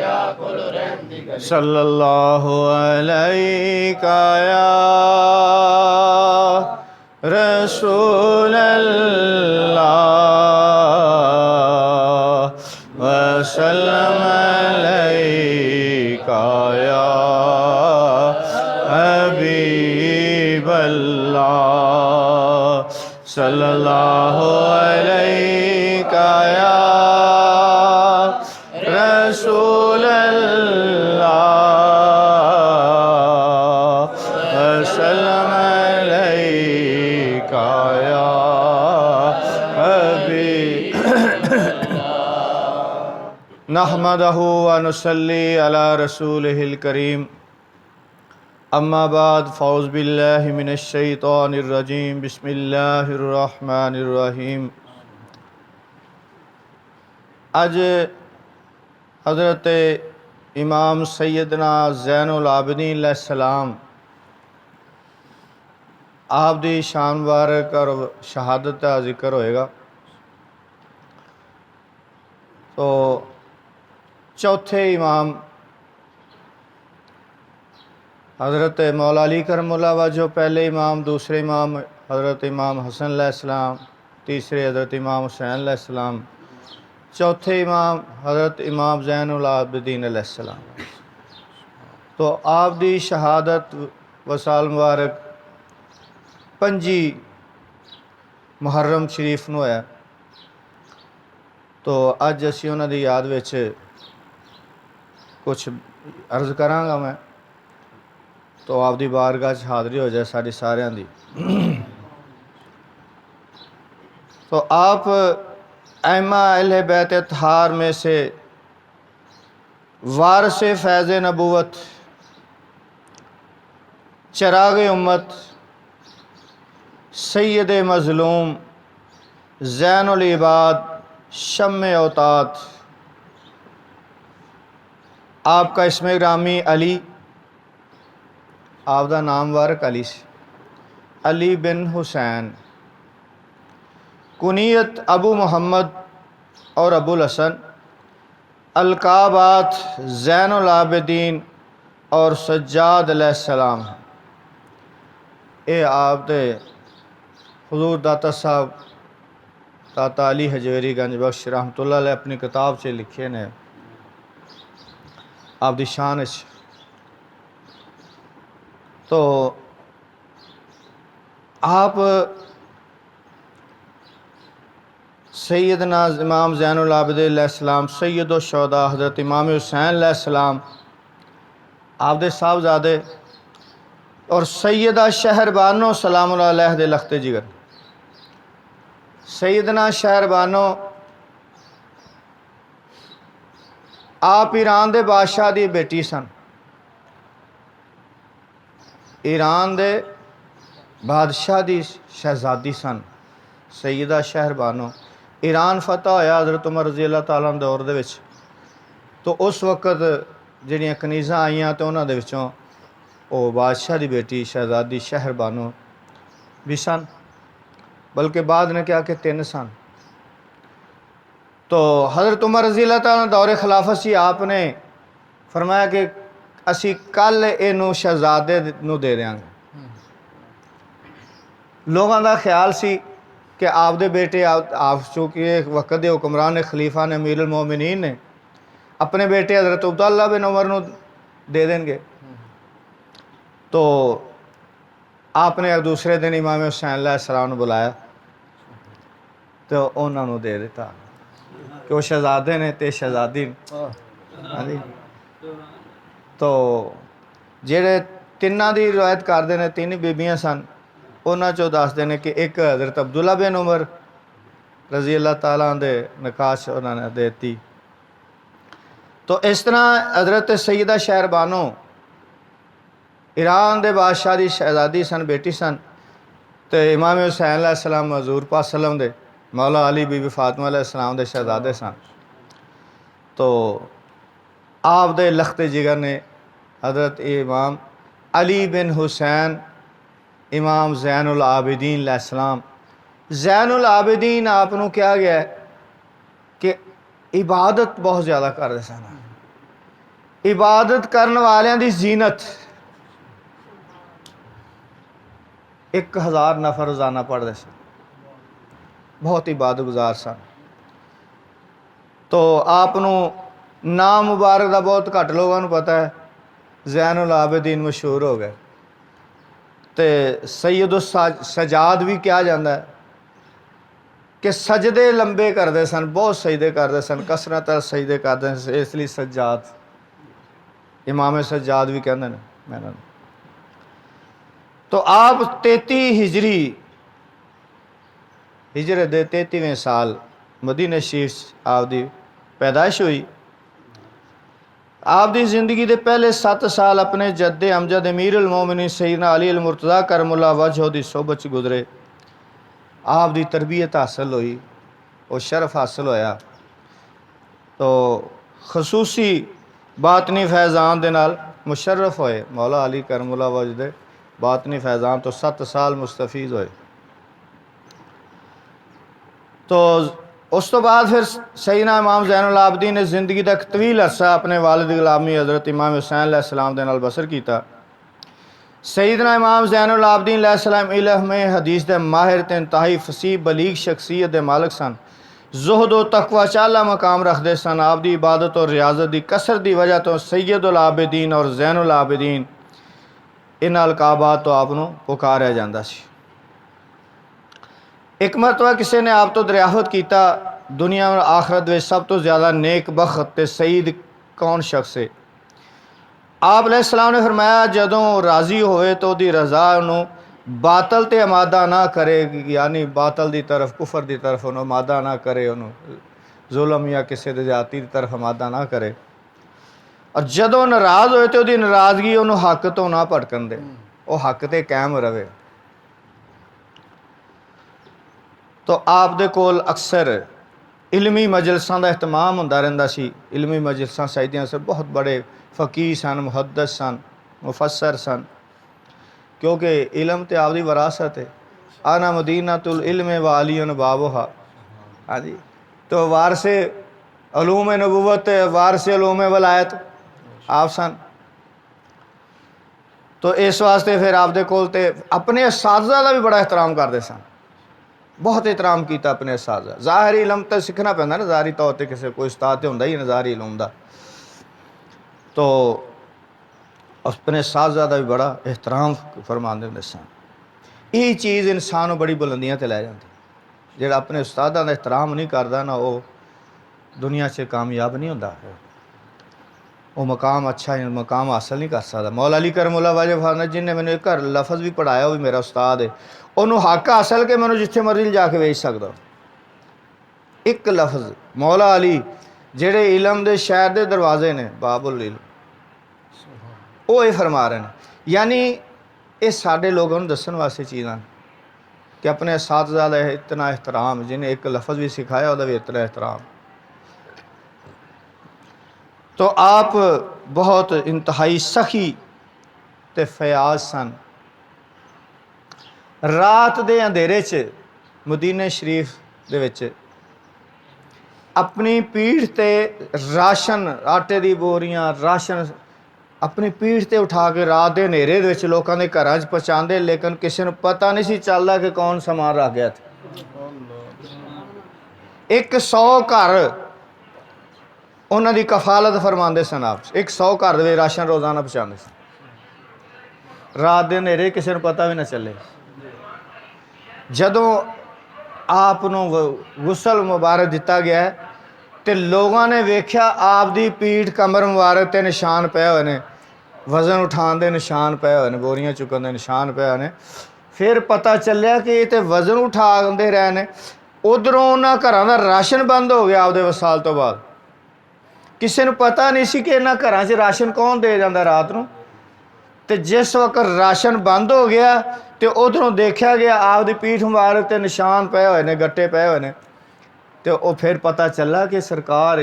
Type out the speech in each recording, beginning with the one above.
صلی اللہ علیہ یا رسول اللہ وسلم علیکہ یا حبیب اللہ صلی اللہ علیکہ یا رسول اللہ وسلم علیکہ یا حبیب نحمدہ ونصلی علی رسولہ الکریم اما بعد فاعوذ باللہ من الشیطان الرجیم بسم اللہ الرحمن الرحیم۔ آج حضرت امام سیدنا زین العابدین علیہ السلام آپ دی شان مبارک اور شہادت کا ذکر ہوئے گا۔ تو چوتھے امام حضرت مولا علی کرم اللہ وجہ، پہلے امام، دوسرے امام حضرت امام حسن علیہ السلام، تیسرے حضرت امام حسین علیہ السلام، چوتھے امام حضرت امام زین العابدین علیہ السلام۔ تو آپ دی شہادت وسال مبارک 5 محرم شریف نو ہے۔ تو اج اسی انہاں دی یاد وچ کچھ عرض کراں گا میں، تو آپ دی بارگاہ چ حاضری ہو جائے ساری ساریاں دی۔ تو آپ ائمہ اہل بیت اطہار میں سے وارث فیض نبوت، چراغ امت، سید مظلوم، زین العباد، شمع اوتاد۔ آپ کا اسم گرامی علی، آپ دا نام مبارک علی سے، علی بن حسین، کنیت ابو محمد اور ابو الحسن، القابات زین العابدین اور سجاد علیہ السلام۔ اے آپ دے حضور داتا صاحب داتا علی حجویری گنج بخش رحمۃ اللہ علیہ اپنی کتاب سے لکھے نے آپ دی شان ہے۔ تو آپ سیدنا امام زین العابدین علیہ السلام، سید الشہداء حضرت امام حسین علیہ السلام، آپ دے صاحبزادے اور سیدہ شہر بانو سلام اللہ علیہ دے لخت جگر۔ سیدنا شہر بانو آپ ایران دے بادشاہ دی بیٹی سن، ایران دے بادشاہ دی شہزادی سن سیدہ شہر بانو۔ ایران فتح ہویا حضرت عمر رضی اللہ تعالیٰ عنہ دور دے وچ، تو اس وقت جڑیاں کنیزاں آئیاں تو انہاں دے وچوں او بادشاہ دی بیٹی شہزادی شہر بانو بھی سن، بلکہ بعد نے کیا کہ 3 سن۔ تو حضرت عمر رضی اللہ تعالیٰ عنہ دور خلافت سی، آپ نے فرمایا کہ اسی کل اینو شہزادے نو دے دیاں گے۔ لوگاں دا خیال سی کہ آپ دے بیٹے، آپ چونکہ وقت دے حکمران خلیفہ نے، امیر المومنین نے، اپنے بیٹے حضرت عبداللہ بن عمر نو دے دیں گے۔ تو آپ نے دوسرے دن امام حسین علیہ السلام نے بلایا تو انہوں نے دے دیتا کہ وہ شہزادے نے تے شہزادی۔ تو جڑے تیناں دی روایت کردے نے 3 بیبیاں سن، انہاں چوں دسدے نے کہ ایک حضرت عبداللہ بن عمر رضی اللہ تعالیٰ دے نکاح انہوں نے دیتی۔ تو اس طرح حضرت سیدہ شہر بانو ایران دے بادشاہ دی شہزادی سن، بیٹی سن، تو امام حسین علیہ السلام حضور پاک صلی اللہ علیہ وسلم دے مولا علی بی بی فاطمہ علیہ السلام دے شہزادے سن۔ تو آپ دے لخت جگر نے حضرت امام علی بن حسین امام زین العابدین علیہ السلام۔ زین العابدین آپ کیا گیا ہے کہ عبادت بہت زیادہ کرتے سن، عبادت کرن والیاں دی زینت 1000 نفر روزانہ پڑھتے سن، بہت عبادت گزار سن. تو آپ نام مبارک دا بہت گھٹ لوگوں پتہ ہے. زین العابدین مشہور ہو گئے. تے سید السجاد بھی کیا جاندہ ہے کہ سجدے لمبے کرتے سن، بہت سجدے کرتے سن، کثرت سجدے کرتے سن، اس لیے سجاد امام سجاد بھی کہندے ہیں میں نے. تو آپ 33 ہجرت دے 33ویں سال مدینہ شریف آپ دی پیدائش ہوئی. آپ دی زندگی دے پہلے 7 سال اپنے جد امجد امیر المومنین سیدنا علی المرتضیٰ کرم اللہ وجہ دی صحبت گزرے. آپ دی تربیت حاصل ہوئی اور شرف حاصل ہویا. تو خصوصی باطنی فیضان دے نال مشرف ہوئے. مولا علی کرم اللہ وجہ دے باطنی فیضان تو 7 سال مستفید ہوئے. تو اس تو بعد پھر سیدنا امام زین العابدین نے زندگی دا ایک طویل عرصہ اپنے والد گرامی حضرت امام حسین علیہ السلام دے نال بسر کیتا. سیدنا امام زین العابدین علیہ السلام علم حدیث دے ماہر تے انتہائی فصیح بلیغ شخصیت دے مالک سن. زہد و تقوی چالا مقام رکھ دے سن. آپ دی عبادت اور ریاضت دی کثرت دی وجہ تو سید العابدین اور زین العابدین ان القابات تو آپ پکاریا جاندہ سی. ایک مرتبہ کسی نے آپ تو دریافت کیتا دنیا اور آخرت میں سب تو زیادہ نیک بخت تے سعید کون شخص ہے؟ آپ علیہ السلام نے فرمایا جدوں راضی ہوئے تو دی رضا انہوں باطل تے امادہ نہ کرے، یعنی باطل دی طرف کفر دی طرف انہوں امادہ نہ کرے، انہوں ظلم یا کسی دی زیادتی دی طرف امادہ نہ کرے. اور جدوں ناراض ہوئے تو دی ناراضگی انہوں حق تو نہ پھٹکن دے، وہ حق تے قائم رہے. تو آپ دے کول اکثر علمی مجلساں دا اہتمام ہوندا رہندا سی. علمی مجلساں سیدیاں سے بہت بڑے فقیہ سن، محدث سن، مفسر سن، کیونکہ علم تے آپ دی وراثت ہے. انا مدینۃ العلم و علی بابھا. ہاں جی، تو وارث علوم نبوت وارث علوم ولایت آپ سن. تو اس واسطے پھر آپ دے کول تے اپنے اساتذہ دا بھی بڑا احترام کرتے سن، بہت احترام کیتا اپنے اساتذہ. ظاہری علم تے سکھنا پہندا نا، ظاہری طور تے کسی کوئی استاد تے ہوندا ہی نا ظاہری علم دا. تو اپنے اساتذہ دا بھی بڑا احترام فرماندے ہوندے سن. یہی چیز انسان کو بڑی بلندیاں تے لے جاندی. جڑا اپنے استاداں دا احترام نہیں کردا نا وہ دنیا 'ਚ کامیاب نہیں ہوندا، وہ مقام اچھا مقام حاصل نہیں کر سکتا. مولا علی کرم اللہ وجہ فرمایا جن نے مینوں ایک لفظ بھی پڑھایا وہ بھی میرا استاد ہے. انہوں حق حاصل کے مینوں جتھے مرضی جا کے بھیج سکدا. ایک لفظ مولا علی جڑے علم دے شہر دے دروازے نے باب العلم، وہ یہ فرما رہے ہیں. یعنی یہ سارے لوگوں نے دسن واسطے چیزاں کہ اپنے اساتذہ دا اتنا احترام، جنہیں ایک لفظ بھی سکھایا وہ بھی اتنا احترام. تو آپ بہت انتہائی سخی تے فیاض سن. رات دے اندھیرے 'ਚ مدینہ شریف دے وچ اپنی پیٹھ تے راشن، آٹے دی بوریاں، راشن اپنی پیٹھ تے اٹھا کے رات دے اندھیرے دے وچ لوکاں دے گھراں 'ਚ پہنچاندے، لیکن کسی نے پتہ نہیں سی چلدا کہ کون سامان رکھ گیا تھا. 100 گھر انہاں دی کفالت فرماندے سن. آپ 100 گھر دے راشن روزانہ پہنچاندے سن رات دے اندھیرے، کسی نے پتہ بھی نہ چلے. جدوں آپ غسل مبارک دتا گیا ہے تے لوگاں نے ویکھیا آپ دی پیٹھ کمر مبارک تے نشان پے ہوئے نے، وزن اٹھان دے نشان پے ہوئے نے، بوریاں چکن دے نشان پے ہوئے نے. پھر پتہ چلیا کہ یہ تے وزن اٹھا دے رہے نے. ادھروں انہاں گھراں دا راشن بند ہو گیا آپ دے وصال تو بعد. کسی نے پتہ نہیں سی کہ انہاں گھراں 'ਚ راشن کون دے جاندا رات نوں. تے جس وقت راشن بند ہو گیا تے ادھروں دیکھا گیا آپ دی پیٹھ مبارک تے نشان پے ہوئے نے، گٹے پے ہوئے نے. تے وہ پھر پتہ چلا کہ سرکار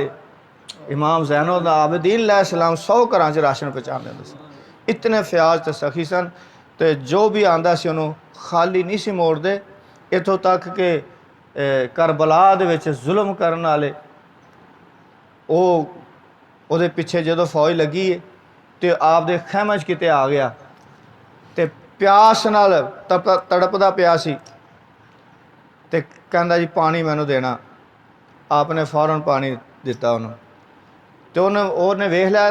امام زین العابدین علیہ السلام 100 گھراں 'ਚ راشن پہنچاندے ہوندے سن. اتنے فیاض تے سخی سن. تے جو بھی آندا سی انہوں خالی نہیں سی موڑ دے. اتوں تک کہ کربلا دے وچ ظلم کرن والے وہ ਉਹਦੇ ਪਿੱਛੇ ਜਦੋਂ ਫੌਜ ਲੱਗੀ ਹੈ ਤੇ ਆਪਦੇ ਖਹਿਮੇ 'ਚ ਕਿਤੇ ਆ ਗਿਆ ਤੇ ਪਿਆਸ ਨਾਲ ਤੜਪਦਾ ਪਿਆ ਸੀ ਤੇ ਕਹਿੰਦਾ ਜੀ ਪਾਣੀ ਮੈਨੂੰ ਦੇਣਾ। ਆਪਨੇ ਫੌਰਨ ਪਾਣੀ ਦਿੱਤਾ ਉਹਨੂੰ ਤੇ ਉਹਨੇ ਵੇਖ ਲਿਆ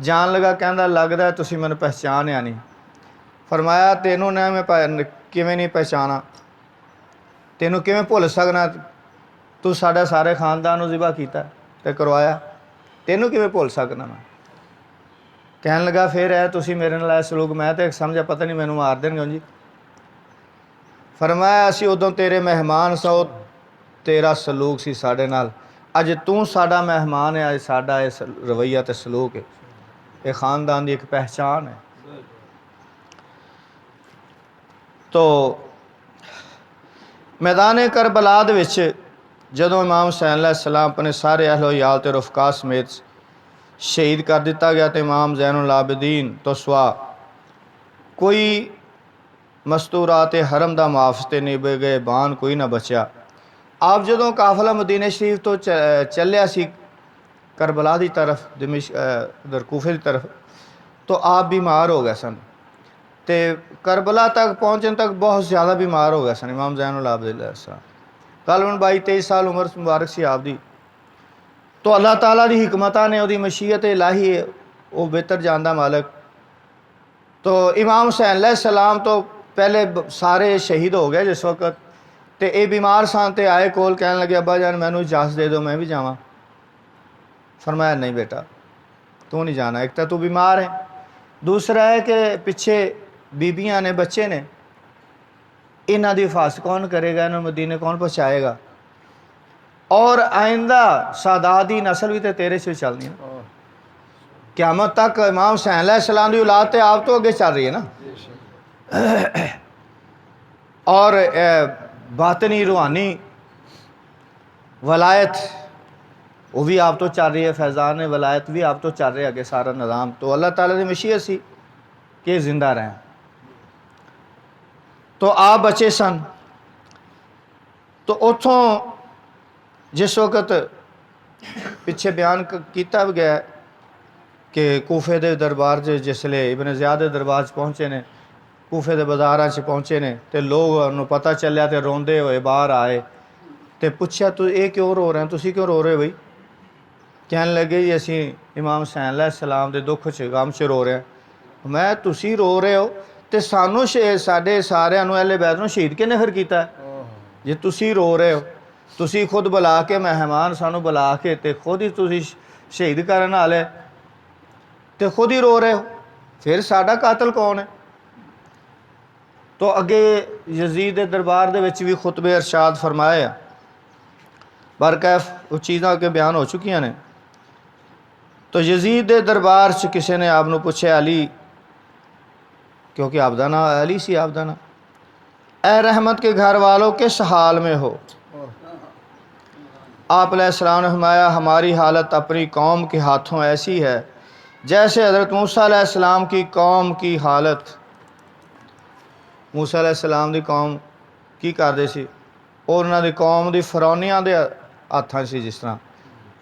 ਜਾਣ ਲੱਗਾ ਕਹਿੰਦਾ ਲੱਗਦਾ ਤੁਸੀਂ ਮੈਨੂੰ ਪਹਿਚਾਣਿਆ ਨਹੀਂ। ਫਰਮਾਇਆ ਤੈਨੂੰ ਨਾ ਮੈਂ ਕਿਵੇਂ ਨਹੀਂ ਪਹਿਚਾਣਾ, ਤੈਨੂੰ ਕਿਵੇਂ ਭੁੱਲ ਸਕਣਾ, ਤੂੰ ਸਾਡਾ ਸਾਰੇ ਖਾਨਦਾਨ ਨੂੰ ਜ਼ਿਬਾ ਕੀਤਾ ਤੇ ਕਰਵਾਇਆ, ਤੈਨੂੰ ਕਿਵੇਂ ਭੁੱਲ ਸਕਣਾ ਮੈਂ। ਕਹਿਣ ਲੱਗਾ ਫਿਰ ਹੈ ਤੁਸੀਂ ਮੇਰੇ ਨਾਲ ਇਹ ਸਲੂਕ, ਮੈਂ ਤਾਂ ਸਮਝਿਆ ਪਤਾ ਨਹੀਂ ਮੈਨੂੰ ਮਾਰ ਦੇਣਗੇ ਜੀ। ਫਰਮਾਇਆ ਅਸੀਂ ਉਦੋਂ ਤੇਰੇ ਮਹਿਮਾਨ ਸੋ, ਤੇਰਾ ਸਲੂਕ ਸੀ ਸਾਡੇ ਨਾਲ, ਅੱਜ ਤੂੰ ਸਾਡਾ ਮਹਿਮਾਨ ਹੈ, ਅੱਜ ਸਾਡਾ ਇਹ ਰਵੱਈਆ ਤੇ ਸਲੂਕ ਹੈ, ਇਹ ਖਾਨਦਾਨ ਦੀ ਇੱਕ ਪਹਿਚਾਨ ਹੈ। تو میدان کربلا دے وچ جدوں امام حسین علیہ السلام اپنے سارے اہل و عیال تے رفقا سمیت شہید کر دیتا گیا تو امام زین العابدین تو سوا کوئی مستورات حرم دا محافظ تے نہیں گئے، بان کوئی نہ بچیا۔ آپ جدوں قافلہ مدینہ شریف تو چلیا سی کربلا دی طرف، ادھر کوفے دی طرف، تو آپ بیمار ہو گئے سن تے کربلا تک پہنچنے تک بہت زیادہ بیمار ہو گئے سن امام زین العابدین علیہ السلام۔ غالباً 22-23 سال عمر مبارک سی آپ دی۔ تو اللہ تعالیٰ دی حکمتہ نے، دی مشیت الہی ہے، وہ بہتر جاندہ مالک۔ تو امام حسین علیہ السلام تو پہلے سارے شہید ہو گئے جس وقت، تے اے بیمار سان تے آئے کول کہنے لگے ابا جان مینوں اجازت دے دو میں بھی جاواں۔ فرمایا نہیں بیٹا تو نہیں جانا، ایک تو بیمار ہے، دوسرا ہے کہ پیچھے بیبیاں نے، بچے نے، انہاں دی حفاظت کون کرے گا، انہوں مدینے کون پہنچائے گا، اور آئندہ ساداتی نسل بھی تے تیرے سے چلنی ہے۔ قیامت تک امام حسین علیہ السلام دی اولاد تے آپ تو اگے چل رہی ہے نا، اور باطنی روحانی ولایت وہ بھی آپ تو چل رہی ہے، فیضان ولایت بھی آپ تو چل رہے اگے سارا نظام۔ تو اللہ تعالیٰ دی مشیت سی کہ زندہ رہیں۔ تو آپ بچے سن، تو اتھوں جس وقت پیچھے بیان کیتا بھی گیا کہ کوفے دے دربار جس لے ابن زیاد دے دربار پہنچے نے، کوفے دے بازاراں سے پہنچے نے، تے لوگ انہوں پتہ چلیا تے روندے ہوئے باہر آئے تے پوچھا تو اے کیوں رو رہے ہیں، تسی کیوں رو رہے بھائی؟ کہنے لگے جی اسی امام حسین علیہ السلام دے دکھ چ غم چ رو رہے ہیں۔ میں تسی رو رہے ہو تے سانوں ساڈے ساریاں نوں اہل بیت نوں شہید کنے پھر کیتا ہے؟ جی تسی رو رہے ہو، تسی خود بلا کے مہمان سانوں بلا کے تے خود ہی تسی شہید کرن والے تے خود ہی رو رہے ہو، پھر ساڈا قاتل کون ہے؟ تو اگے یزید دے دربار دے وچ بھی خطبے ارشاد فرمائے، برکیف وہ چیزاں کے بیان ہو چکیاں نے۔ تو یزید دے دربار سے کسی نے آپ نے پوچھے علی، کیونکہ آپ دا نام علی سی، آپ دا نام، اے رحمت کے گھر والوں کس حال میں ہو؟ آپ علیہ السلام نے فرمایا ہماری حالت اپنی قوم کے ہاتھوں ایسی ہے جیسے حضرت موسیٰ علیہ السلام کی قوم کی حالت۔ موسیٰ علیہ السلام دی قوم کی کر دے سی، اور انہاں دی قوم دی فرعونیاں دے ہاتھاں سی، جس طرح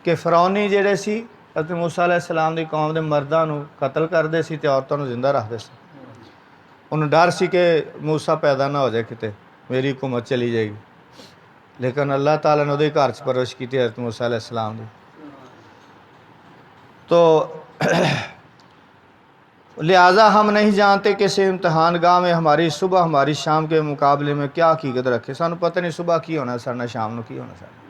کہ فرعونی جڑے سی حضرت موسیٰ علیہ السلام دی قوم دے مرداں نو قتل کر دے سی تے عورتاں نو زندہ رکھ دے سی۔ انہوں ڈر سی کہ موسیٰ پیدا نہ ہو جائے کتے، میری حکومت چلی جائے گی، لیکن اللہ تعالیٰ نے دے گھر چ پرورش کی تھی حضرت موسیٰ علیہ السلام دی۔ تو لہٰذا ہم نہیں جانتے کہ اس امتحان گاہ میں ہماری صبح ہماری شام کے مقابلے میں کیا حقیقت رکھے، سانو پتہ نہیں صبح کی ہونا سرنا، شام نو کی ہونا سرنا۔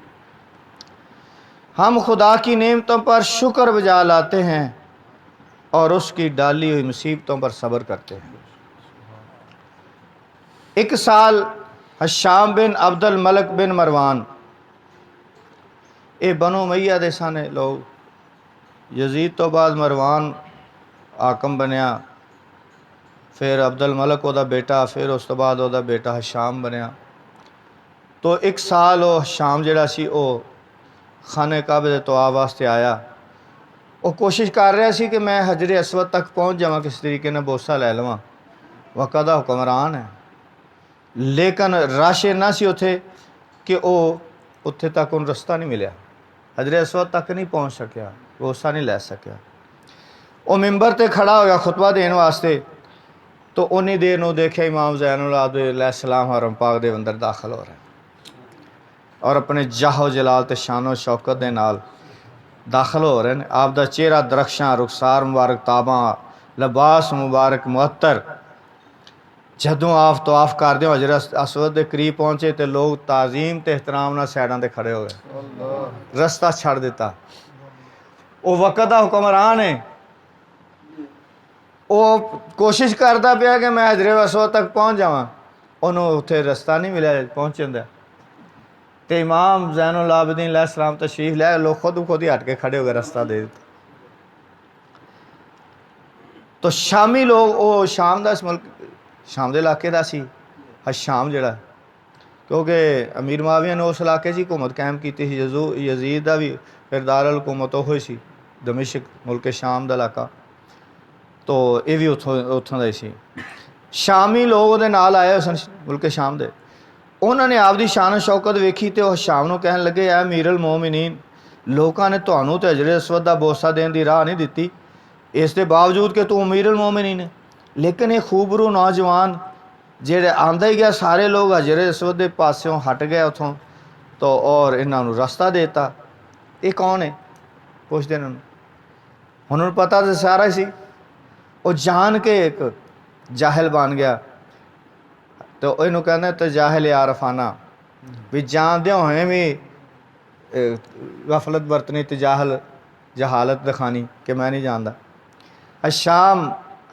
ہم خدا کی نعمتوں پر شکر بجا لاتے ہیں اور اس کی ڈالی ہوئی مصیبتوں پر صبر کرتے ہیں۔ ایک سال حشام بن عبد الملک بن مروان، اے بنو امیہ دے سانے لوگ، یزید تو بعد مروان حاکم بنیا، پھر عبد الملک او دا بیٹا، پھر اس تو بعد او دا بیٹا حشام بنیا۔ تو ایک سال او حشام جڑا سی او خانہ کعبہ دے طواف واسطے آیا، وہ کوشش کر رہا سی کہ میں حجر اسود تک پہنچ جاواں، کس طریقے نے بوسہ لے لواں، وقت دا حکمران ہے، لیکن رش نہ سی اتھے کہ او اتھے تک ان رستہ نہیں ملیا۔ حجر اسود تک نہیں پہنچ سکیا، بوسہ نہیں لے سکیا۔ وہ ممبر تے کھڑا ہو گیا خطبہ دین واسطے، تو انہی دیر نو دیکھے امام زین العابدین علیہ السلام حرم پاک دے اندر داخل ہو رہے ہیں اور اپنے جاہ و جلال تے شان و شوکت دے نال داخل ہو رہے ہیں۔ آپ دا چہرہ درخشاں، رخسار مبارک تاباں، لباس مبارک معطر۔ جدوں آپ طواف کر دے حجر اسود دے قریب پہنچے تے لوگ تعظیم تے احترام نال سائڈاں تے کھڑے ہو گئے، رستہ چھڑ دیتا۔ وہ وقت دا حکمران ہے، وہ کوشش کرتا پیا کہ میں حجر اسود تک پہنچ جاواں، انہوں اتھے رستہ نہیں ملیا پہنچن دا۔ تے امام زین العابدین علیہ السلام تشریف لے، لوگ خود ہی ہٹ کے کھڑے ہو گئے، رستہ دے دیتا۔ تو شامی لوگ، وہ شام دا اس ملک، شام دے علاقے دا سی شام جڑا، کیونکہ امیر معاویہ نے اس علاقے سے حکومت قائم کی تھی، یزید دا بھی پھر دارالحکومت ہوئی سی دمشق ملک شام دا علاقہ، تو یہ بھی اتھوں دا ہی سی۔ شامی لوگ دے نال آئے سن ملک شام دے، انہوں نے آپ دی شان و شوکت ویکھی تے وہ شام نو کہن لگے، اے امیر المومنین، لوکاں نے تانوں تے حجر اسود دا بوسہ دین دی راہ نہیں دتی، اس دے باوجود کہ تو امیر المومنین ہے، لیکن یہ خوبرو نوجوان جہے آندا ہی گیا، سارے لوگ حجر اسود دے پاسوں ہٹ گئے اتھوں، تو اور انہاں نو رستہ دیتا۔ یہ کون ہے پوچھتے انہوں، انہوں نے پتہ تو سارا ہی سی۔ وہ جان کے ایک جاہل بن گیا، تو انہوں کہنا تو جاہل عارفانہ، بھی جان دیو ہیں بھی غفلت برتنی تے جہالت دکھانی کہ میں نہیں جاندا۔ الشام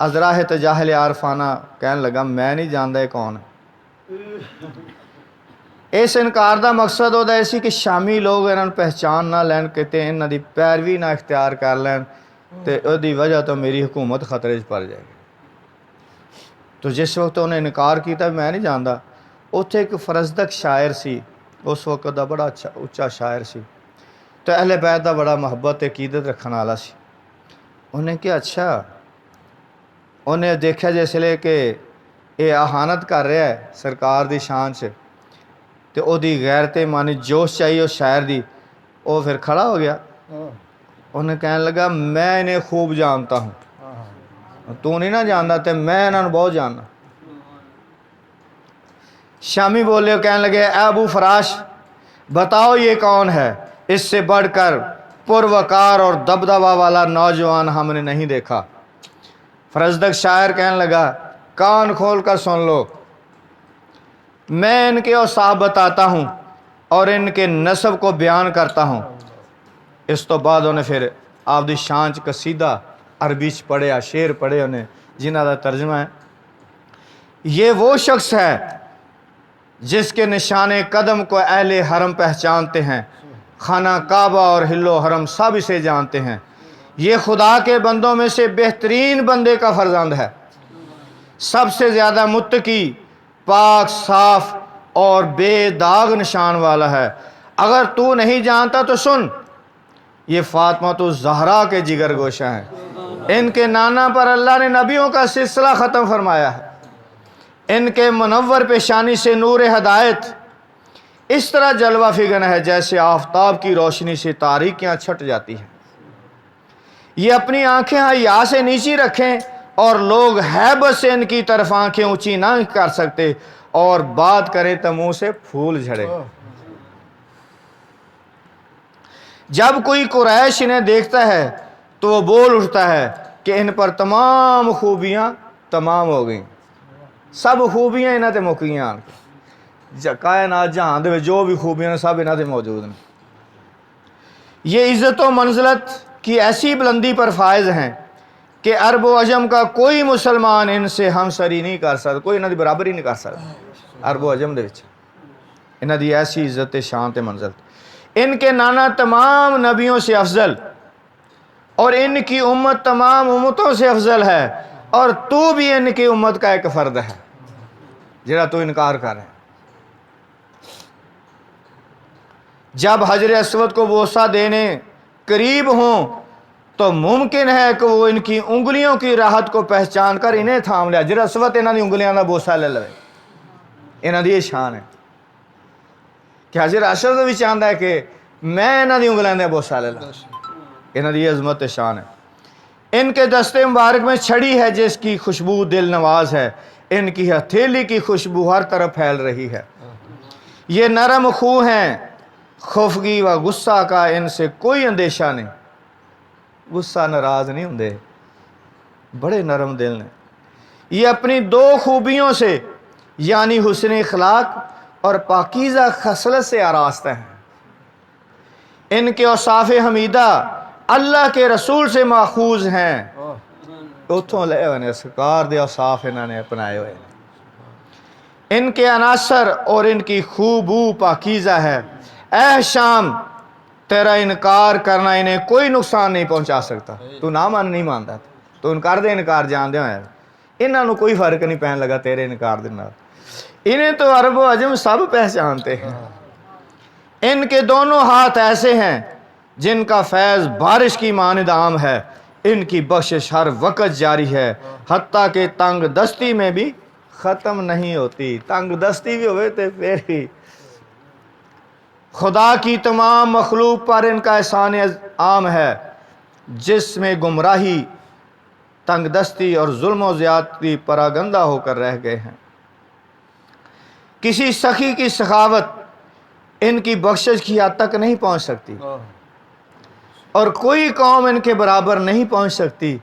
عذرا ہے تو جاہل عارفانہ کہنے لگا میں نہیں جاندا یہ کون ہے۔ اس انکار دا مقصد ہوتا ہے سی کہ شامی لوگ انہوں پہچان نہ لین کہتے ہیں، انہوں دی پیروی نہ اختیار کر لین، تے دی وجہ تو میری حکومت خطرے چ پڑ جائے گی۔ تو جس وقت انہیں انکار کیتا میں نہیں جاندا، اتھے ایک فرزدق شاعر سی، اس وقت دا بڑا اچھا شاعر سی، تو اہل بیت دا بڑا محبت عقیدت رکھنے والا سی۔ انہیں کیا اچھا، انہیں دیکھا جیسے لے کہ یہ احانت کر رہا ہے سرکار دی شان سے، تے او دی غیرت مانی جوش چاہیے اس شاعر دی، وہ پھر کھڑا ہو گیا۔ انہیں کہنے لگا میں انہیں خوب جانتا ہوں، تو نہیں نہ جانتا تے میں انہوں بہت جاننا۔ شامی بولے کہنے لگے اے ابو فراش بتاؤ یہ کون ہے، اس سے بڑھ کر پروکار اور دبدبہ والا نوجوان ہم نے نہیں دیکھا۔ فرزدق شاعر کہنے لگا کان کھول کر سن لو، میں ان کے اوصاف بتاتا ہوں اور ان کے نسب کو بیان کرتا ہوں۔ اس تو بعد انہیں پھر آپ دی شان چ قصیدہ عربی چ پڑھیا، شعر پڑھے انہیں جنہ دا ترجمہ ہے، یہ وہ شخص ہے جس کے نشان قدم کو اہل حرم پہچانتے ہیں، خانہ کعبہ اور حل و حرم سب اسے جانتے ہیں، یہ خدا کے بندوں میں سے بہترین بندے کا فرزند ہے، سب سے زیادہ متقی، پاک صاف اور بے داغ نشان والا ہے۔ اگر تو نہیں جانتا تو سن، یہ فاطمہ تو زہرا کے جگر گوشہ ہیں، ان کے نانا پر اللہ نے نبیوں کا سلسلہ ختم فرمایا ہے، ان کے منور پیشانی سے نور ہدایت اس طرح جلوہ فگن ہے جیسے آفتاب کی روشنی سے تاریکیاں چھٹ جاتی ہیں۔ یہ اپنی آنکھیں حیا سے نیچی رکھیں اور لوگ ہیبت سے ان کی طرف آنکھیں اونچی نہ کر سکتے، اور بات کریں تو منہ سے پھول جھڑے۔ جب کوئی قریش انہیں دیکھتا ہے تو وہ بول اٹھتا ہے کہ ان پر تمام خوبیاں تمام ہو گئیں، سب خوبیاں انہاں تے مک گئیاں، کائنات جہاں دے جو بھی خوبیاں سب انہاں تے موجود ہیں۔ یہ عزت و منزلت کی ایسی بلندی پر فائز ہیں کہ عرب و عجم کا کوئی مسلمان ان سے ہمسری نہیں کر سکتا، کوئی انہاں دی برابری نہیں کر سکتا عرب و عجم دے وچ، انہاں دی ایسی عزت شان تے منزلت۔ ان کے نانا تمام نبیوں سے افضل اور ان کی امت تمام امتوں سے افضل ہے، اور تو بھی ان کی امت کا ایک فرد ہے جڑا تو انکار کر رہے ہیں۔ جب حجر اسود کو بوسہ دینے قریب ہوں تو ممکن ہے کہ وہ ان کی انگلیوں کی راحت کو پہچان کر انہیں تھام لیا۔ حجر اسود انہاں دی انگلیاں دا بوسہ لے لے، انہاں دی یہ شان ہے کہ حجر اسود بھی چاہتا ہے کہ میں انہاں دی انگلاں دے ابو صالح انہاں دی عظمت شان ہے. ان کے دستے مبارک میں چھڑی ہے جس کی خوشبو دل نواز ہے. ان کی ہتھیلی کی خوشبو ہر طرف پھیل رہی ہے. یہ نرم خو ہیں، خفگی و غصہ کا ان سے کوئی اندیشہ نہیں. غصہ ناراض نہیں ہوندے، بڑے نرم دل نے. یہ اپنی دو خوبیوں سے یعنی حسن اخلاق اور پاکیزہ خصلت سے آراستہ ہیں. ان کے اوصاف حمیدہ اللہ کے رسول سے ماخوذ ہیں. اتھوں لے ہوئے سرکار دے اوصاف انہوں نے اپنائے ہوئے. ان کے عناصر اور ان کی خوبو پاکیزہ ہے. اے شام، تیرا انکار کرنا انہیں کوئی نقصان نہیں پہنچا سکتا. تو نہ مان نہیں مانتا، تو انکار دے انکار جان دے ہوئے. انہوں نے کوئی فرق نہیں پہن لگا تیرے انکار دے نال. انہیں تو عرب و عجم سب پہچانتے ہیں. ان کے دونوں ہاتھ ایسے ہیں جن کا فیض بارش کی مانند عام ہے. ان کی بخشش ہر وقت جاری ہے، حتیٰ کہ تنگ دستی میں بھی ختم نہیں ہوتی. تنگ دستی بھی ہوئے تھے پھر بھی. خدا کی تمام مخلوق پر ان کا احسان عام ہے، جس میں گمراہی، تنگ دستی اور ظلم و زیادتی پراگندہ ہو کر رہ گئے ہیں. کسی سخی کی سخاوت ان کی بخشش کی حد تک نہیں پہنچ سکتی، اور کوئی قوم ان کے برابر نہیں پہنچ سکتی،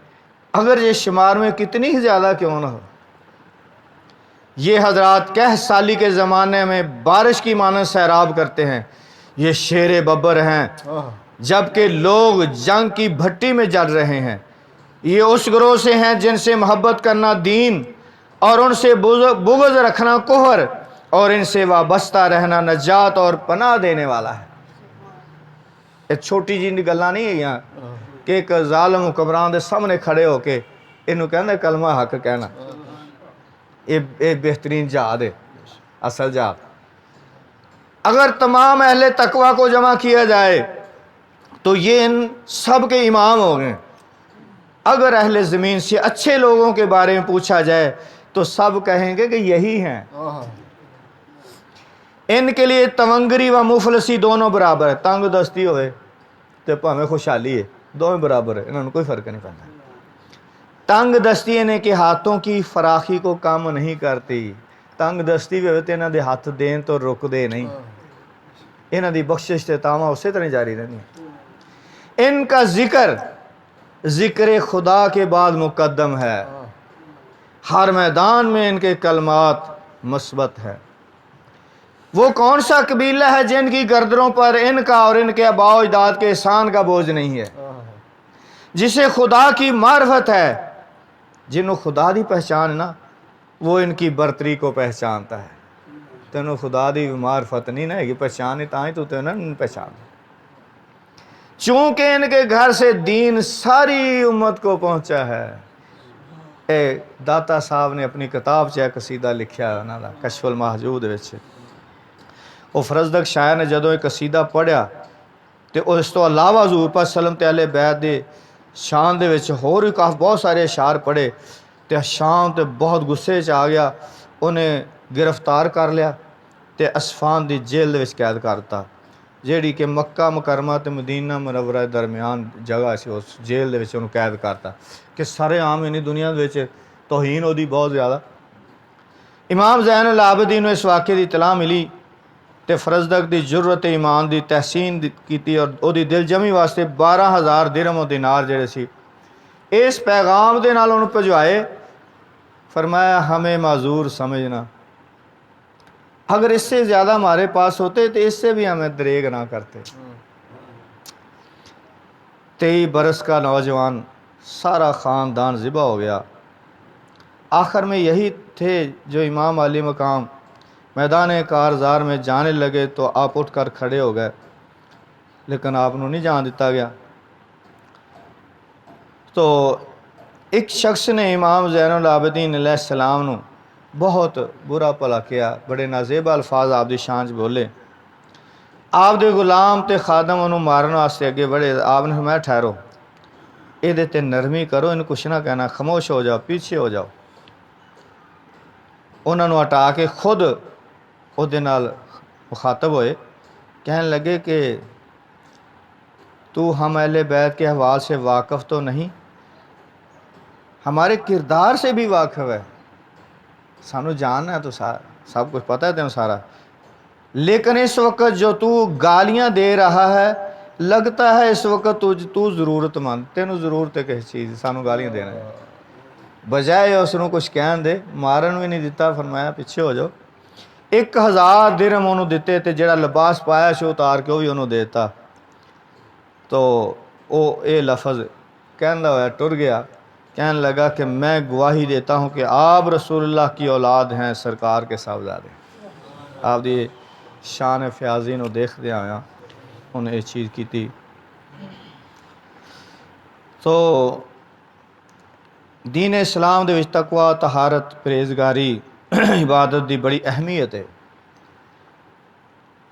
اگر یہ شمار میں کتنی ہی زیادہ کیوں نہ ہو. یہ حضرات قحط سالی کے زمانے میں بارش کی مانند سیراب کرتے ہیں. یہ شیر ببر ہیں جبکہ لوگ جنگ کی بھٹی میں جل رہے ہیں. یہ اس گروہ سے ہیں جن سے محبت کرنا دین اور ان سے بغض رکھنا کفر، اور ان سے وابستہ رہنا نجات اور پناہ دینے والا ہے. یہ چھوٹی جی گلاں نہیں ہے یہاں کہ ایک ظالم حکمران دے سامنے کھڑے ہو کے انہوں کہنا کلمہ حق کہنا. یہ بہترین جہاد ہے، اصل جہاد. اگر تمام اہل تقوی کو جمع کیا جائے تو یہ ان سب کے امام ہو گئے. اگر اہل زمین سے اچھے لوگوں کے بارے میں پوچھا جائے تو سب کہیں گے کہ یہی ہیں. ان کے لیے تونگری و مفلسی دونوں برابر ہے. تنگ دستی ہوئے تو پاویں خوشحالی ہے، دونوں برابر ہے، انہوں نے کوئی فرق نہیں پڑتا. تنگ دستی انہیں کے ہاتھوں کی فراخی کو کم نہیں کرتی. تنگ دستی بھی ہوئے تو انہوں دے ہاتھ دین تو رک دے نہیں، انہوں دی بخشش تے تاواں اسی طرح جاری رہنی. ان کا ذکر خدا کے بعد مقدم ہے. ہر میدان میں ان کے کلمات مثبت ہے. وہ کون سا قبیلہ ہے جن کی گردنوں پر ان کا اور ان کے آباء و اجداد کے احسان کا بوجھ نہیں ہے، جسے خدا کی معرفت ہے. جنہوں خدا دی پہچان ہے نا، وہ ان کی برتری کو پہچانتا ہے. تینوں خدا دی معرفت نہیں نا ہے کہ پہچان ہے تاں ہی تو تینوں نہیں پہچان. چونکہ ان کے گھر سے دین ساری امت کو پہنچا ہے. اے داتا صاحب نے اپنی کتاب چاہ قصیدہ لکھیا ہے انہاں دا کشف المحجود وچ. وہ فرزدق شاعر نے جدوں ایک قصیدہ پڑھیا تے اس تو علاوہ حضور پاک سلم تے اہل بیت دے شان دے وچ ہور بھی کافی بہت سارے اشعار پڑھے تے شام تے بہت غصے چ آ گیا. انہیں گرفتار کر لیا تے اصفہان دی جیل دے وچ قید کرتا، جیڑی کہ مکہ مکرمہ تے مدینہ منورہ درمیان جگہ سی. اس جیل دے وچ انہوں قید کرتا کہ سارے عام انہی دنیا دے وچ توہین ہو دی بہت زیادہ. امام زین العابدین نے اس واقعے دی اطلاع ملی تے فرزدق دی جرت ایمان دی تحسین کیتی اور او دی دل جمی واسطے 12,000 درہم و دینار جڑے سی اس پیغام دے نال انہوں بھجوائے. فرمایا ہمیں معذور سمجھنا، اگر اس سے زیادہ ہمارے پاس ہوتے تو اس سے بھی ہمیں دریغ نہ کرتے. 23 برس کا نوجوان، سارا خاندان ذبح ہو گیا. آخر میں یہی تھے جو امام علی مقام میدان کارزار میں جانے لگے تو آپ اٹھ کر کھڑے ہو گئے، لیکن آپ نے نہیں جان دیتا گیا. تو ایک شخص نے امام زین العابدین علیہ السلام نو بہت برا بھلا کیا، بڑے نازیبہ الفاظ آپ دی شان چ بولے. آپ دے غلام تے خادم انہوں مارن واسطے اگے بڑے. آپ نے فرمایا ٹھہرو، اے دے تے نرمی کرو، ان کچھ نہ کہنا، خاموش ہو جاؤ، پیچھے ہو جاؤ. انہوں نے ہٹا کے خود او دے نال مخاطب ہوئے، کہنے لگے کہ تو ہم اہل بیت کے احوال سے واقف تو نہیں؟ ہمارے کردار سے بھی واقف ہے، سانو جاننا ہے تو سب کچھ پتہ ہے تینوں سارا، لیکن اس وقت جو تو گالیاں دے رہا ہے لگتا ہے اس وقت تو ضرورت مند، تینوں ضرورت ہے کسی چیز، سانو گالیاں دینا ہے، بجائے اس نو کچھ کہن دے، مارن بھی نہیں دیتا، فرمایا پیچھے ہو جاؤ۔ 1000 درہم انہوں دیتے تے جڑا لباس پایا شو اتار کے وہ بھی انہوں دیتا، تو وہ اے لفظ کہنا ہوا ٹر گیا، کہنے لگا کہ میں گواہی دیتا ہوں کہ آپ رسول اللہ کی اولاد ہیں، سرکار کے صاحبزادے، آپ دی شان فیاضی نو دیکھ دیا آیا انہیں یہ چیز کی تھی۔ تو دین اسلام دے وچ تقوی، طہارت، پرہیزگاری، عبادت دی بڑی اہمیت ہے۔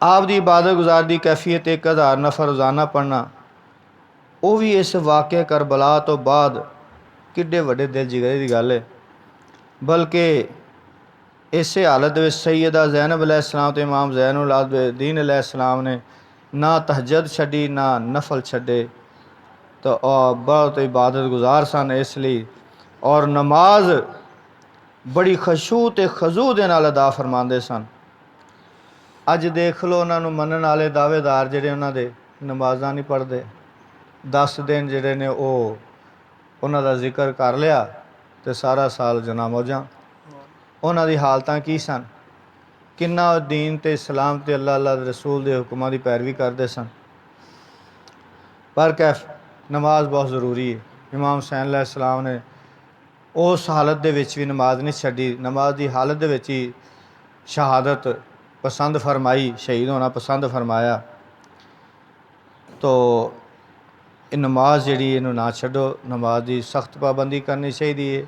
آپ دی عبادت گزار دی کیفیت 1000 نفر روزانہ پڑھنا، وہ بھی اس واقعہ کربلا تو بعد کڈے وڈے دل جگرے دی گل ہے، بلکہ اسی حالت میں سیدہ زینب علیہ السلام تے امام زین العابدین علیہ السلام نے نہ تہجد چھڈی نہ نفل چھڈے، تو بہت عبادت گزار سن اس لیے، اور نماز بڑی خشوع تے خضوع دے نال ادا فرماندے سن۔ اج دیکھ لو انہاں نوں منن والے دعوے دار جڑے انہاں دے نمازاں نہیں پڑھدے، 10 دن جڑے نے وہ انہاں دا ذکر کر لیا تے سارا سال جنا موجاں، انہاں دی حالتاں کی سن، کنہ دین تے اسلام تے اللہ دے رسول دے حکماں دی پیروی کردے سن۔ پر کیف نماز بہت ضروری ہے۔ امام حسین علیہ السلام نے اس حالت دے وچ بھی نماز نہیں چھڈی، نماز دی حالت دے وچ ہی شہادت پسند فرمائی، شہید ہونا پسند فرمایا۔ تو نماز جڑی انہوں نہ چھڈو، نماز دی سخت پابندی کرنی چاہیے،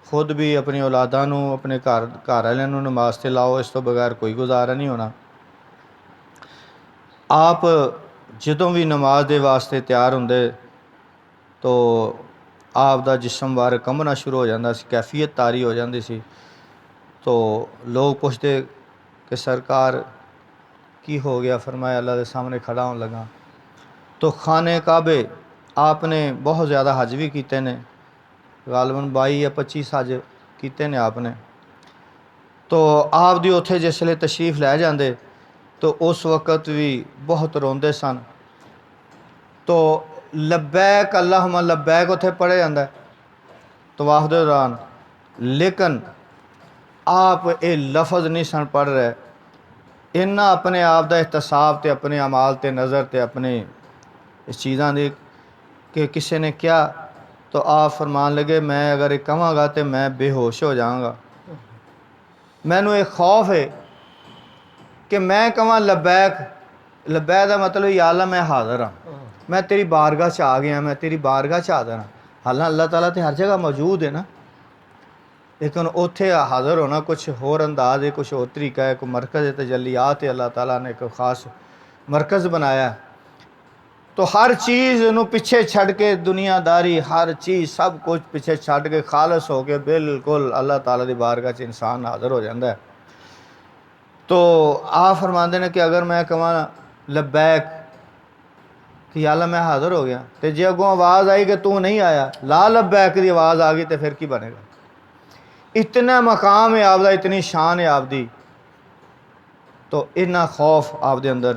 خود بھی اپنی اولاداں نوں اپنے گھر والوں نوں نماز تے لاؤ، اس تو بغیر کوئی گزارا نہیں ہونا۔ آپ جدوں بھی نماز دے واسطے تیار ہوندے تو آپ دا جسم وار کمبنا شروع ہو جاتا سی، کیفیت طاری ہو جاتی سی، تو لوگ پوچھتے کہ سرکار کی ہو گیا؟ فرمایا اللہ دے سامنے کھڑا ہون لگا۔ تو خانہ کعبے آپ نے بہت زیادہ حج بھی کیتے نے، غالباً 22 یا 25 حج کیتے نے آپ نے، تو آپ دی اتھے جس لے تشریف لے جاندے تو اس وقت بھی بہت روندے سن، تو لبیک اللہم لبیک اتھے پڑھے جاندہ ہے طواف دے دوران، لیکن آپ اے لفظ نہیں سن پڑھ رہے، انہاں اپنے آپ دا احتساب تے اپنے اعمال تے نظر تے اپنے اس چیزاں دی کہ کسی نے کیا تو آپ فرمان لگے میں اگر یہ کہاں گا تو میں بے ہوش ہو جاؤں گا، مینوں ایک خوف ہے کہ میں کہاں لبیک، لبیک دا مطلب یا اللہ میں حاضر ہوں، میں تیری بارگاہ چ آ گیا، میں تیری بارگاہ چ حاضر ہوں، حالانکہ اللہ تعالیٰ تے ہر جگہ موجود ہے نا، لیکن اتھے حاضر ہونا کچھ اور انداز ہے، کچھ اور طریقہ ہے، کوئی مرکز تجلیات ہے، اللہ تعالیٰ نے ایک خاص مرکز بنایا ہے، تو ہر چیز نو پیچھے چھڑ کے، دنیا داری ہر چیز سب کچھ پیچھے چھڑ کے خالص ہو کے بالکل اللہ تعالیٰ دی بارگاہ چ انسان حاضر ہو جاندہ ہے۔ تو آپ فرماندے نے کہ اگر میں کہاں لبیک کہ یا اللہ میں حاضر ہو گیا، تو جے اگوں آواز آئی کہ تو نہیں آیا، لا لبیک دی آواز آ گئی تو پھر کی بنے گا؟ اتنا مقام ہے آپ دا، اتنی شان ہے آپ دی، تو اتنا خوف آپ دے اندر،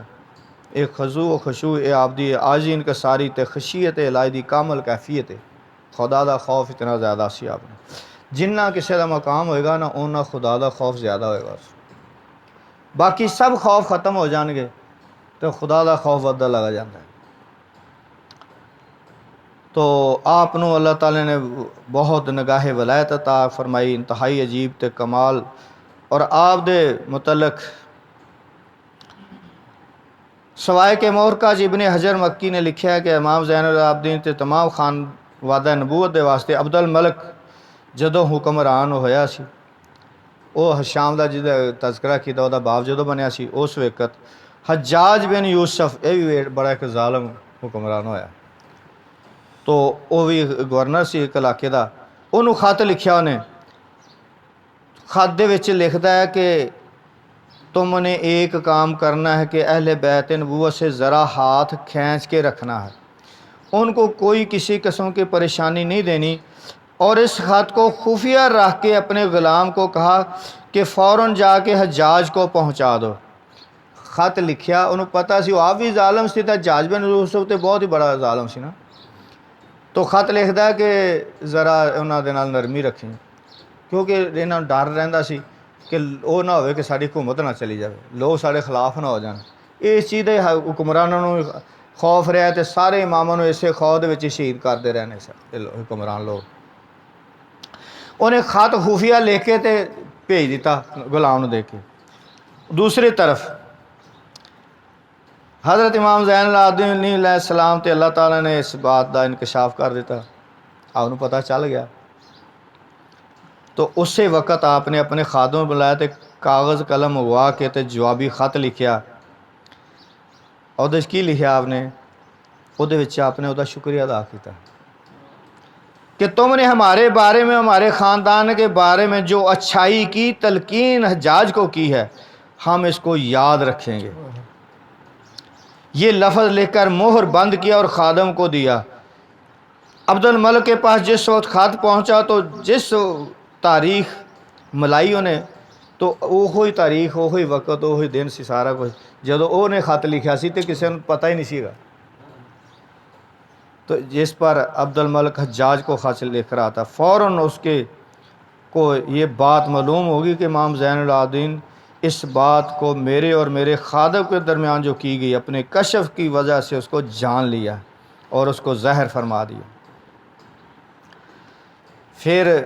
ایک خضوع و خشوع اے آپ دی عاجزی انکساری تے خشیت الہی دی کامل کیفیت ہے، خدا دا خوف اتنا زیادہ سی آپ نے، جنہ کسی دا مقام ہوئے گا نا اونا خدا دا خوف زیادہ ہوئے گا، باقی سب خوف ختم ہو جان گے تو خدا دا خوف ودہ لگا جاتا ہے۔ تو آپ نو اللہ تعالیٰ نے بہت نگاہ ولایت عطا فرمائی، انتہائی عجیب تے کمال، اور آپ دے متعلق سوائے کے مورکہ ابن حجر مکی نے لکھا ہے کہ امام زین العابدین تے تمام خان وعدہ نبوت دے واسطے عبد الملک جدوں حکمران ہویا سی، وہ شام دا جدہ تذکرہ کیتا دا باب جدوں بنیا سی، اس وقت حجاج بن یوسف یہ بھی بڑا ایک ظالم حکمران ہویا، تو وہ بھی گورنر سی ایک علاقے دا، انہوں خط لکھیا، انہیں خط دے وچ لکھدا ہے کہ تم نے ایک کام کرنا ہے کہ اہل بیت نبوت سے ذرا ہاتھ کھینچ کے رکھنا ہے، ان کو کوئی کسی قسم کی پریشانی نہیں دینی، اور اس خط کو خفیہ رکھ کے اپنے غلام کو کہا کہ فوراً جا کے حجاج کو پہنچا دو۔ خط لکھیا، انہوں پتہ سی وہ آپ بھی ظالم سی، تھا حجاج بن یوسف تے بہت ہی بڑا ظالم سی نا، تو خط لکھدا ہے کہ ذرا انہاں دے نال نرمی رکھیں، کیونکہ انہاں نوں ڈر رہندا سی کہ وہ نہ ہوئے کہ ساری حکومت نہ چلی جائے، لوگ سارے خلاف نہ ہو جان۔ اس چیز دے حکمرانوں نوں خوف رہا تے سارے اماماں نوں اسے خوف دے وچ شہید کرتے رہنے حکمران لوگ۔ انہیں خط خفیہ لکھ کے تے بھیج دیتا غلام نوں دے کے۔ دوسری طرف حضرت امام زین العابدین علیہ السلام تے اللہ تعالیٰ نے اس بات دا انکشاف کر دیتا، آپ کو پتہ چل گیا، تو اسی وقت آپ نے اپنے خادم بلایا تے کاغذ قلم منگوا کے تے جوابی خط لکھیا، اور اس کی لکھیا آپ نے، وہ آپ نے وہ شکریہ ادا کیتا کہ تم نے ہمارے بارے میں، ہمارے خاندان کے بارے میں جو اچھائی کی تلقین حجاج کو کی ہے، ہم اس کو یاد رکھیں گے۔ یہ لفظ لکھ کر مہر بند کیا اور خادم کو دیا۔ عبد الملک کے پاس جس وقت خط پہنچا تو جس تاریخ ملائیوں نے، تو وہی تاریخ، وہی وقت، وہی دن سی سارا کچھ، جدو وہ نے خط لکھا سی تو کسی نے پتہ ہی نہیں سی گا، تو جس پر عبد الملک حجاج کو خط لکھ رہا تھا، فوراً اس کے کو یہ بات معلوم ہوگی کہ امام زین العابدین اس بات کو میرے اور میرے خادم کے درمیان جو کی گئی اپنے کشف کی وجہ سے اس کو جان لیا اور اس کو زہر فرما دیا۔ پھر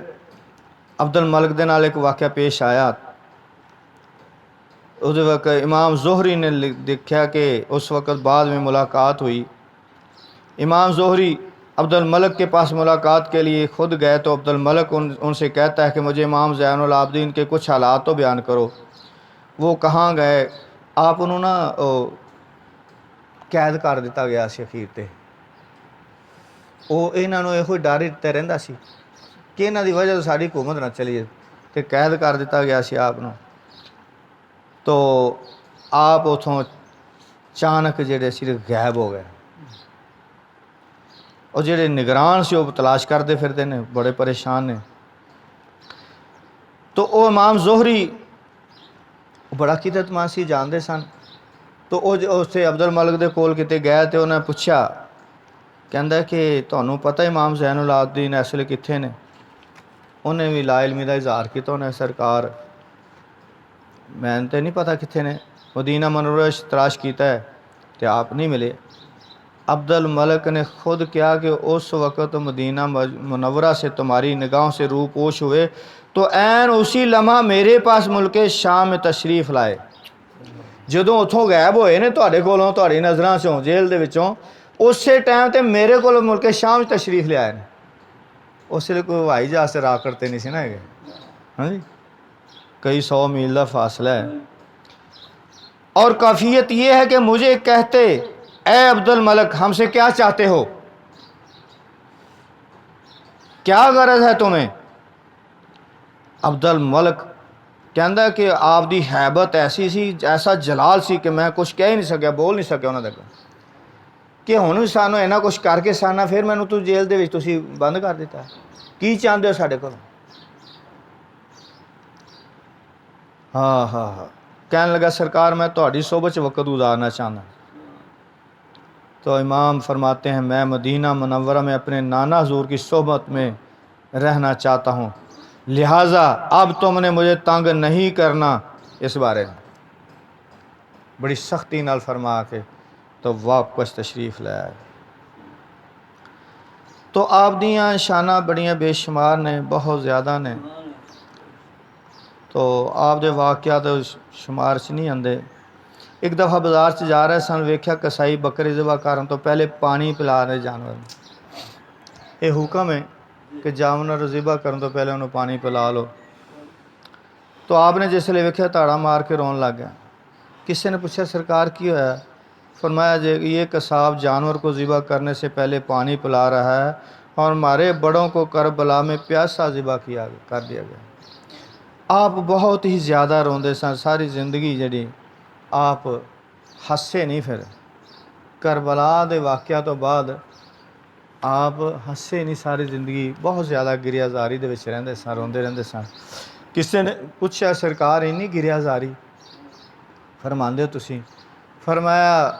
عبد الملک دے نال ایک واقعہ پیش آیا، اس وقت امام زہری نے دیکھا کہ اس وقت بعد میں ملاقات ہوئی، امام زہری عبد الملک کے پاس ملاقات کے لیے خود گئے تو عبد الملک ان سے کہتا ہے کہ مجھے امام زین العابدین کے کچھ حالات تو بیان کرو۔ وہ کہاں گئے؟ آپ انہوں نا قید کر دیتا گیا سی اخیر تے، وہ انہاں نوں یہ ڈر تے رہندا سی کہ انہاں دی وجہ تو ساری حکومت نہ چلی جائے، تے قید کر دیتا گیا سی آپ نوں۔ تو آپ اتھوں اچانک جڑے صرف غائب ہو گئے، اور جڑے نگران سے وہ تلاش کرتے پھرتے نے، بڑے پریشان نے۔ تو وہ امام زہری بڑا عقیدت مند سی، جانتے سن، تو اس سے عبد الملک دے کول کتے گئے تو انہیں پوچھا، کہندا کہ تانوں پتہ امام زین العابدین اس ویلے کتھے نے؟ انہیں بھی لا علمی دا اظہار کیتا، انہیں سرکار میں تے نہیں پتہ کتھے نے، مدینہ منورہ تلاش کیتا ہے کہ آپ نہیں ملے۔ عبد الملک نے خود کیا کہ اس وقت مدینہ منورہ سے تمہاری نگاہوں سے رو پوش ہوئے تو عین اسی لمحہ میرے پاس ملک شام میں تشریف لائے۔ جدوں اتھوں غائب ہوئے نے تواڈے کولوں، تواڈی نظراں چوں، جیل دے وچوں، اسی ٹائم تے میرے کول ملک شام تشریف لے آئے نے۔ اس لیے کوئی ہوائی جہاز سے راہ کرتے نہیں سی نا ہے، ہاں جی، کئی 100 میل کا فاصلہ ہے۔ اور کیفیت یہ ہے کہ مجھے کہتے، اے عبد الملک ہم سے کیا چاہتے ہو، کیا غرض ہے تمہیں؟ عبد الملک کہندا کہ آپ دی ہیبت ایسی سی، ایسا جلال سی کہ میں کچھ کہہ ہی نہیں سکیا، بول نہیں سکیا انہاں تک، کہ ہن سانوں اینا کچھ کر کے سانا پھر مینوں تو جیل دے وچ تسی بند کر دیتا، کی چاہندے ہو ساڈے کول؟ ہاں کہنے لگا سرکار میں تہاڈی صحبت چ وقت گزارنا چاہنا۔ تو امام فرماتے ہیں میں مدینہ منورہ میں اپنے نانا حضور کی صحبت میں رہنا چاہتا ہوں، لہٰذا اب تم نے مجھے تنگ نہیں کرنا اس بارے میں۔ بڑی سختی نال فرما کے تو واپس تشریف لے آئے۔ تو آپ دیاں شاناں بڑیاں بے شمار نے، بہت زیادہ نے، تو آپ دے واقعات شمار چ نہیں آندے۔ ایک دفعہ بازار چ جا رہے سن، ویکھیا کسائی بکری ذبح کرن تو پہلے پانی پلا رہے جانور، یہ حکم ہے کہ جانور ذبح کرن تو پہلے انہوں پانی پلا لو۔ تو آپ نے جس لئے ویکھیا تاڑا مار کے رون لگ گیا۔ کسی نے پوچھا سرکار کی ہوا ہے؟ فرمایا یہ قصاب جانور کو ذبح کرنے سے پہلے پانی پلا رہا ہے اور ہمارے بڑوں کو کربلا میں پیاسا ذبح کر دیا گیا۔ آپ بہت ہی زیادہ روندے سن، ساری زندگی جڑی آپ ہسے نہیں، پھر کربلا دے واقعہ تو بعد ਆਪ ਹੱਸੇ ਨਹੀਂ ਸਾਰੀ ਜ਼ਿੰਦਗੀ, ਬਹੁਤ ਜ਼ਿਆਦਾ ਗਿਰਿਆਜ਼ਾਰੀ ਦੇ ਵਿੱਚ ਰਹਿੰਦੇ ਸਨ, ਰੋਂਦੇ ਰਹਿੰਦੇ ਸਨ। ਕਿਸੇ ਨੇ ਪੁੱਛਿਆ ਸਰਕਾਰ ਇੰਨੀ ਗਿਰਿਆਜ਼ਾਰੀ ਫਰਮਾਉਂਦੇ ਹੋ ਤੁਸੀਂ? ਫਰਮਾਇਆ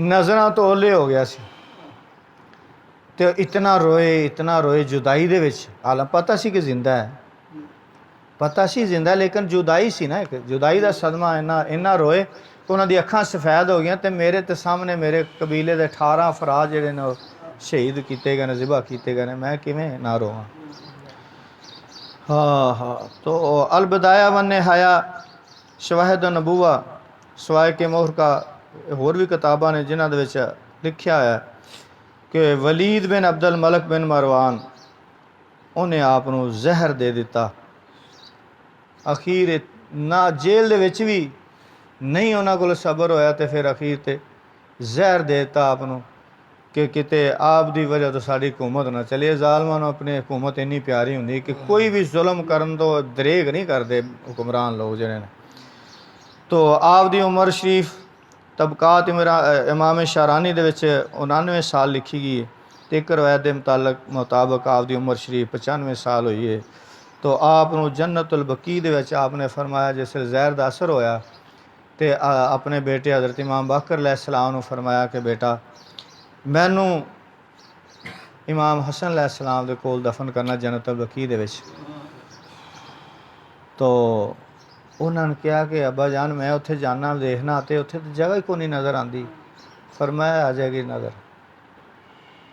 ਨਜ਼ਰਾਂ ਤੋਂ ਓਲੇ ਹੋ ਗਿਆ ਸੀ ਤੇ ਇਤਨਾ ਰੋਏ ਜੁਦਾਈ ਦੇ ਵਿੱਚ। ਹਾਲਾਂ ਪਤਾ ਸੀ ਕਿ ਜ਼ਿੰਦਾ ਹੈ, ਪਤਾ ਸੀ ਜ਼ਿੰਦਾ, ਲੇਕਿਨ ਜੁਦਾਈ ਸੀ ਨਾ, ਇੱਕ ਜੁਦਾਈ ਦਾ ਸਦਮਾ ਇੰਨਾ ਰੋਏ ਕਿ ਉਹਨਾਂ ਦੀ ਅੱਖਾਂ ਸਫੈਦ ਹੋ ਗਈਆਂ। ਤੇ ਮੇਰੇ ਤੇ ਸਾਹਮਣੇ ਮੇਰੇ ਕਬੀਲੇ ਦੇ 18 ਅਫਰਾਦ ਜਿਹੜੇ ਨੇ ਉਹ ਸ਼ਹੀਦ ਕੀਤੇ ਗਏ ਨੇ, ਜ਼ਿਬਾ ਕੀਤੇ ਗਏ ਨੇ, ਮੈਂ ਕਿਵੇਂ ਨਾ ਰੋਵਾਂ। ਹਾਂ تو البدایہ والنہایہ شواہد النبوہ سوائے کے مہر کا ਹੋਰ ਵੀ ਕਿਤਾਬਾਂ ਨੇ ਜਿਨ੍ਹਾਂ ਦੇ ਵਿੱਚ ਲਿਖਿਆ ਹੋਇਆ ਕਿ ਵਲੀਦ ਬਿਨ ਅਬਦੁਲ ਮਲਕ ਬਿਨ ਮਰਵਾਨ ਉਹਨੇ ਆਪ ਨੂੰ ਜ਼ਹਿਰ ਦੇ ਦਿੱਤਾ। ਅਖੀਰ ਨਾ ਜੇਲ੍ਹ ਦੇ ਵਿੱਚ ਵੀ ਨਹੀਂ ਉਹਨਾਂ ਕੋਲ ਸਬਰ ਹੋਇਆ ਤੇ ਫਿਰ ਅਖੀਰ ਤੇ ਜ਼ਹਿਰ ਦੇ ਦਿੱਤਾ ਆਪ ਨੂੰ ਕਿ ਕਿਤੇ ਆਪ ਦੀ ਵਜ੍ਹਾ ਤੋਂ ਸਾਡੀ ਹਕੂਮਤ ਨਾ ਚਲੇ। ਜ਼ਾਲਮਾਂ ਨੂੰ ਆਪਣੀ ਹਕੂਮਤ ਇੰਨੀ ਪਿਆਰੀ ਹੁੰਦੀ ਕਿ ਕੋਈ ਵੀ ਜ਼ੁਲਮ ਕਰਨ ਤੋਂ ਦਰੇਗ ਨਹੀਂ ਕਰਦੇ ਹੁਕਮਰਾਨ ਲੋਕ ਜਿਹੜੇ ਨੇ। تو آپ دی عمر شریف طبقات امام شارانی دے وچ 99 سال لکھی گئی ہے تے ایک روایت دے مطابق آپ دی عمر شریف 95 سال ہوئی ہے۔ تو آپ نو جنت البقیع دے وچ آپ نے فرمایا جس زہر دا اثر ہویا تے اپنے بیٹے حضرت امام باقر علیہ السلام نو فرمایا کہ بیٹا مینوں امام حسن علیہ السلام دے کول دفن کرنا جنت البقیع دے وچ۔ تو انہوں نے کہا کہ ابا جان میں اتنے جانا دیکھنا تے اتنے تو جگہ ہی کوئی نہیں نظر آتی۔ فرمایا آ جائے گی نظر۔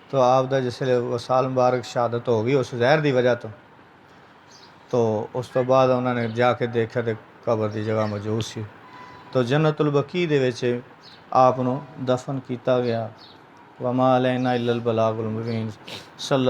تو آپ دا جس لئے وصال مبارک شہادت ہو گئی اس زہر دی وجہ تو اس تو بعد انہوں نے جا کے دیکھا تے قبر دی جگہ موجود سی۔ تو جنت البقیع دے وچ آپ نو دفن کیتا گیا۔ وما علینا الا البلاغ المبین۔